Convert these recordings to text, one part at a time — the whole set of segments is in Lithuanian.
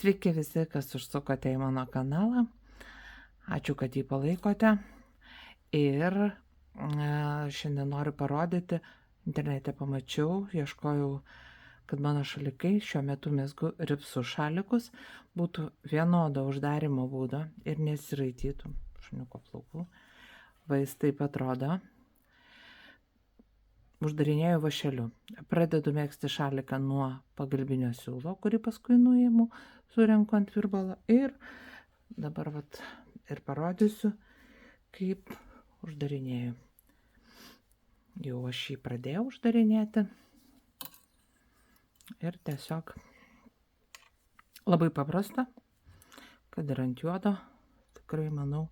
Sveiki visi, kas užsukote į mano kanalą. Ačiū, kad jį palaikote. Ir šiandien noriu parodyti, internete pamačiau, ieškojau, kad mano šalikai, šiuo metu mezgu ripsų šalikus, būtų vienodo uždarimo būdo ir nesiraitytų šuniuko plaukų. Va jis taip atrodo. Uždarinėjau vašeliu. Pradedu megzti šaliką nuo pagalbinio siūlo, kurį paskui nuimu, surenku ant virbalo ir dabar vat ir parodysiu, kaip uždarinėju. Jau aš jį pradėjau uždarinėti ir tiesiog labai paprasta, kad ir ant juodo, tikrai manau,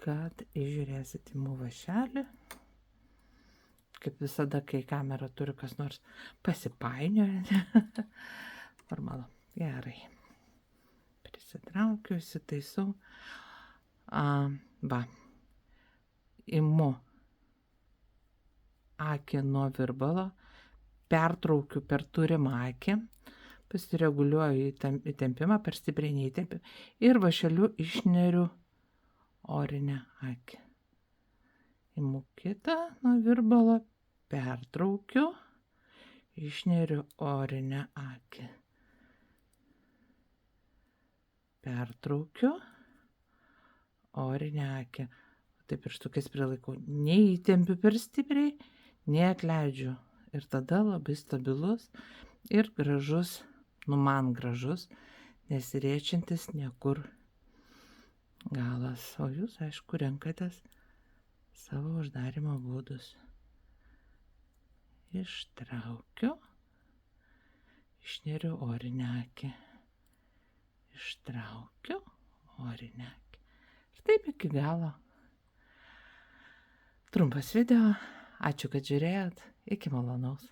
kad įžiūrėsit į mūsų vašelį. Kaip visada, kai kamera turi kas nors pasipainioja. Normalu. Gerai. Prisitraukiu, įsitaisau. Va. Imu akį nuo virbalo, pertraukiu per turimą akį, pasireguliuoju įtempimą, per stipriai neįtempiu ir vašeliu išneriu orinę akį. Imu kitą nuo virbalo, pertraukiu, išneriu orinę akį. Pertraukiu, orinę akį. Taip pirštukais prilaikau. Neįtempiu per stipriai, neatleidžiu. Ir tada labai stabilus ir gražus, man gražus, nesiriečiantis niekur galas. O jūs, aišku, renkatės savo uždarimo būdus. Ištraukiu, išneriu orinę akį. Ištraukiu orinę akį. Ir taip iki galo. Trumpas video. Ačiū, kad žiūrėjot. Iki malonaus.